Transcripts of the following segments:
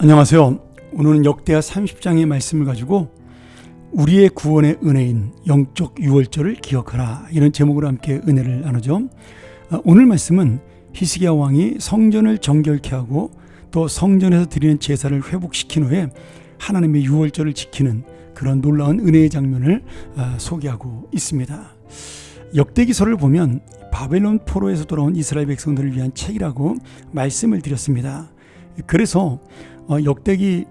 안녕하세요. 오늘은 역대하 30장의 말씀을 가지고 우리의 구원의 은혜인 영적 유월절을 기억하라, 이런 제목으로 함께 은혜를 나누죠. 오늘 말씀은 히스기야 왕이 성전을 정결케 하고 또 성전에서 드리는 제사를 회복시킨 후에 하나님의 유월절을 지키는 그런 놀라운 은혜의 장면을 소개하고 있습니다. 역대기서를 보면 바벨론 포로에서 돌아온 이스라엘 백성들을 위한 책이라고 말씀을 드렸습니다. 그래서 역대기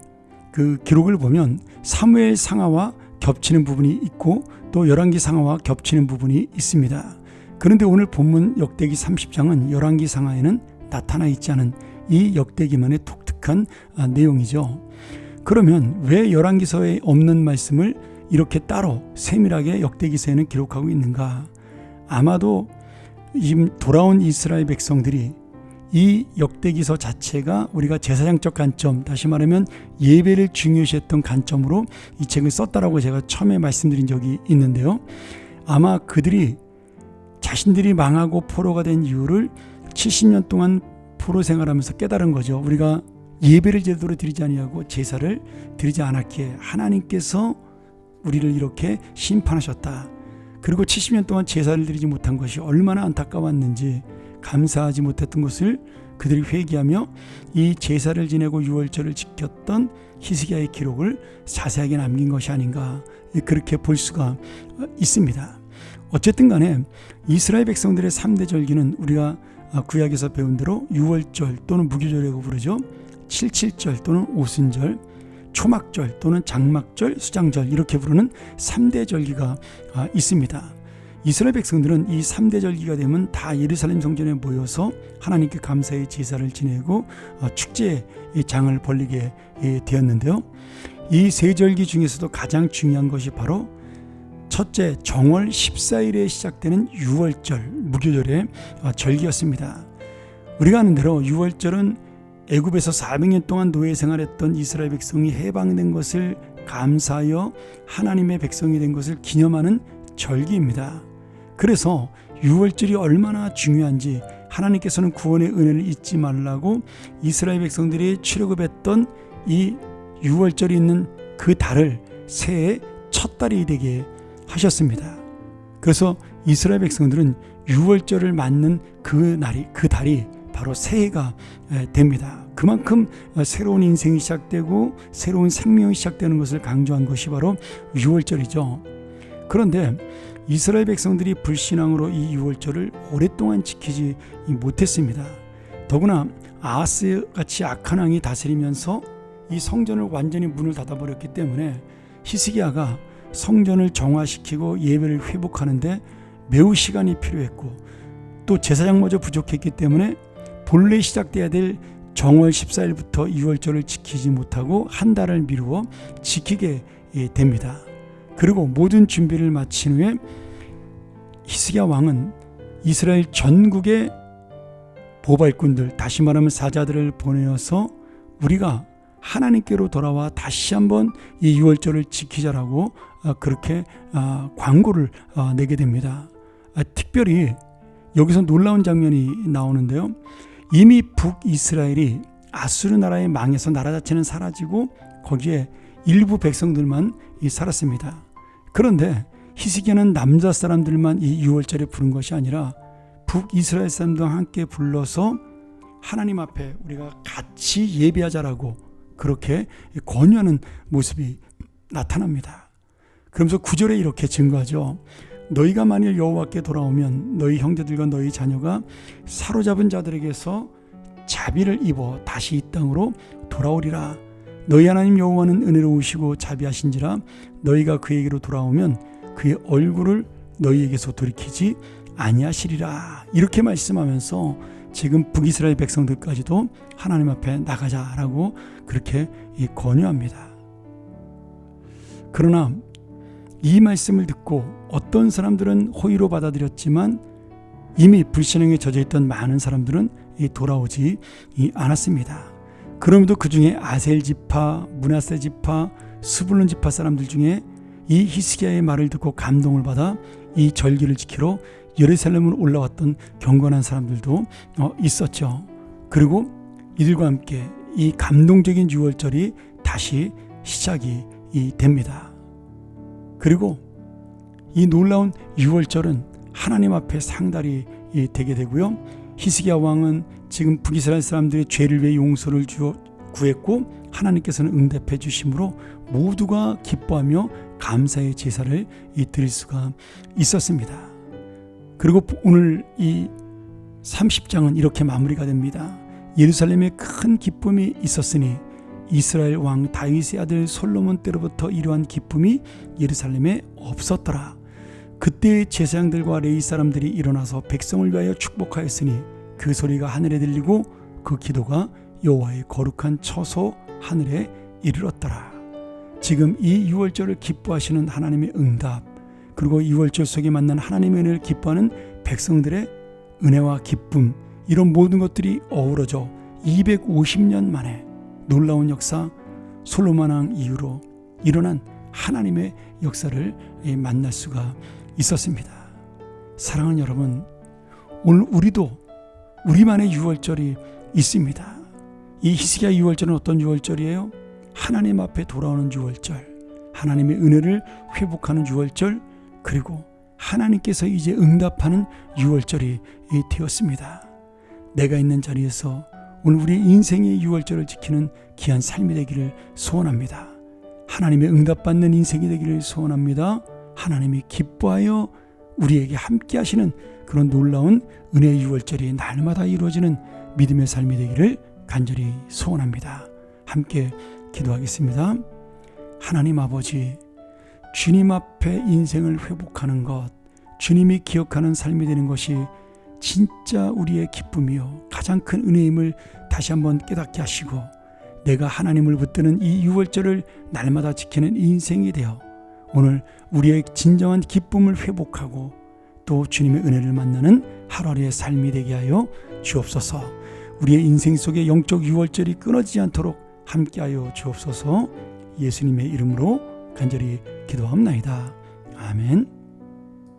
그 기록을 보면 사무엘 상하와 겹치는 부분이 있고 또 열왕기 상하와 겹치는 부분이 있습니다. 그런데 오늘 본문 역대기 30장은 열왕기 상하에는 나타나 있지 않은 이 역대기만의 독특한 내용이죠. 그러면 왜 열왕기서에 없는 말씀을 이렇게 따로 세밀하게 역대기서에는 기록하고 있는가? 아마도 지금 돌아온 이스라엘 백성들이 이 역대기서 자체가 우리가 제사장적 관점, 다시 말하면 예배를 중요시했던 관점으로 이 책을 썼다라고 제가 처음에 말씀드린 적이 있는데요. 아마 그들이 자신들이 망하고 포로가 된 이유를 70년 동안 포로 생활하면서 깨달은 거죠. 우리가 예배를 제대로 드리지 아니하고 제사를 드리지 않았기에 하나님께서 우리를 이렇게 심판하셨다. 그리고 70년 동안 제사를 드리지 못한 것이 얼마나 안타까웠는지, 감사하지 못했던 것을 그들이 회개하며 이 제사를 지내고 유월절을 지켰던 히스기야의 기록을 자세하게 남긴 것이 아닌가, 그렇게 볼 수가 있습니다. 어쨌든 간에 이스라엘 백성들의 3대 절기는 우리가 구약에서 배운 대로 유월절 또는 무교절이라고 부르죠. 칠칠절 또는 오순절, 초막절 또는 장막절, 수장절, 이렇게 부르는 3대 절기가 있습니다. 이스라엘 백성들은 이 3대 절기가 되면 다 예루살렘 성전에 모여서 하나님께 감사의 제사를 지내고 축제의 장을 벌리게 되었는데요. 이 세 절기 중에서도 가장 중요한 것이 바로 첫째 정월 14일에 시작되는 유월절, 무교절의 절기였습니다. 우리가 아는 대로 유월절은 애굽에서 400년 동안 노예 생활했던 이스라엘 백성이 해방된 것을 감사하여 하나님의 백성이 된 것을 기념하는 절기입니다. 그래서 유월절이 얼마나 중요한지 하나님께서는 구원의 은혜를 잊지 말라고 이스라엘 백성들이 출애굽했던 이 유월절이 있는 그 달을 새해의 첫 달이 되게 하셨습니다. 그래서 이스라엘 백성들은 유월절을 맞는 그 달이 바로 새해가 됩니다. 그만큼 새로운 인생이 시작되고 새로운 생명이 시작되는 것을 강조한 것이 바로 유월절이죠. 그런데 이스라엘 백성들이 불신앙으로 이 유월절을 오랫동안 지키지 못했습니다. 더구나 아하스 같이 악한 왕이 다스리면서 이 성전을 완전히 문을 닫아버렸기 때문에 히스기야가 성전을 정화시키고 예배를 회복하는데 매우 시간이 필요했고 또 제사장마저 부족했기 때문에 본래 시작돼야 될 정월 14일부터 유월절을 지키지 못하고 한 달을 미루어 지키게 됩니다. 그리고 모든 준비를 마친 후에 히스기야 왕은 이스라엘 전국의 보발꾼들, 다시 말하면 사자들을 보내어서 우리가 하나님께로 돌아와 다시 한번 이 유월절을 지키자라고 그렇게 광고를 내게 됩니다. 특별히 여기서 놀라운 장면이 나오는데요. 이미 북이스라엘이 아수르 나라에 망해서 나라 자체는 사라지고 거기에 일부 백성들만 살았습니다. 그런데 히스기야는 남자 사람들만 이 유월절에 부른 것이 아니라 북이스라엘 사람들과 함께 불러서 하나님 앞에 우리가 같이 예배하자라고 그렇게 권유하는 모습이 나타납니다. 그러면서 9절에 이렇게 증거하죠. 너희가 만일 여호와께 돌아오면 너희 형제들과 너희 자녀가 사로잡은 자들에게서 자비를 입어 다시 이 땅으로 돌아오리라. 너희 하나님 여호와는 은혜로우시고 자비하신지라 너희가 그에게로 돌아오면 그의 얼굴을 너희에게서 돌이키지 아니하시리라. 이렇게 말씀하면서 지금 북이스라엘 백성들까지도 하나님 앞에 나가자라고 그렇게 권유합니다. 그러나 이 말씀을 듣고 어떤 사람들은 호의로 받아들였지만 이미 불신앙에 젖어있던 많은 사람들은 돌아오지 않았습니다. 그럼에도 그 중에 아셀 지파, 므낫세 지파, 스불론 지파 사람들 중에 이 히스기야의 말을 듣고 감동을 받아 이 절기를 지키러 예루살렘으로 올라왔던 경건한 사람들도 있었죠. 그리고 이들과 함께 이 감동적인 유월절이 다시 시작이 됩니다. 그리고 이 놀라운 유월절은 하나님 앞에 상달이 되게 되고요. 히스기야 왕은 지금 북이스라엘 사람들의 죄를 위해 용서를 구했고 하나님께서는 응답해 주심으로 모두가 기뻐하며 감사의 제사를 드릴 수가 있었습니다. 그리고 오늘 이 30장은 이렇게 마무리가 됩니다. 예루살렘에 큰 기쁨이 있었으니 이스라엘 왕 다윗의 아들 솔로몬 때로부터 이러한 기쁨이 예루살렘에 없었더라. 그때 제사장들과 레위 사람들이 일어나서 백성을 위하여 축복하였으니 그 소리가 하늘에 들리고 그 기도가 여호와의 거룩한 처소 하늘에 이르렀더라. 지금 이 유월절을 기뻐하시는 하나님의 응답, 그리고 유월절 속에 만난 하나님의 은혜를 기뻐하는 백성들의 은혜와 기쁨, 이런 모든 것들이 어우러져 250년 만에 놀라운 역사, 솔로몬 왕 이후로 일어난 하나님의 역사를 만날 수가 있었습니다. 사랑하는 여러분, 오늘 우리도 우리만의 유월절이 있습니다. 이 히스기야 유월절은 어떤 유월절이에요? 하나님 앞에 돌아오는 유월절, 하나님의 은혜를 회복하는 유월절, 그리고 하나님께서 이제 응답하는 유월절이 되었습니다. 내가 있는 자리에서 오늘 우리 인생의 유월절을 지키는 귀한 삶이 되기를 소원합니다. 하나님의 응답받는 인생이 되기를 소원합니다. 하나님이 기뻐하여 우리에게 함께 하시는 그런 놀라운 은혜의 유월절이 날마다 이루어지는 믿음의 삶이 되기를 간절히 소원합니다. 함께 기도하겠습니다. 하나님 아버지, 주님 앞에 인생을 회복하는 것, 주님이 기억하는 삶이 되는 것이 진짜 우리의 기쁨이요 가장 큰 은혜임을 다시 한번 깨닫게 하시고, 내가 하나님을 붙드는 이 유월절을 날마다 지키는 인생이 되어 오늘 우리의 진정한 기쁨을 회복하고 또 주님의 은혜를 만나는 하루하루의 삶이 되게 하여 주옵소서. 우리의 인생 속에 영적 유월절이 끊어지지 않도록 함께하여 주옵소서. 예수님의 이름으로 간절히 기도합나이다. 아멘.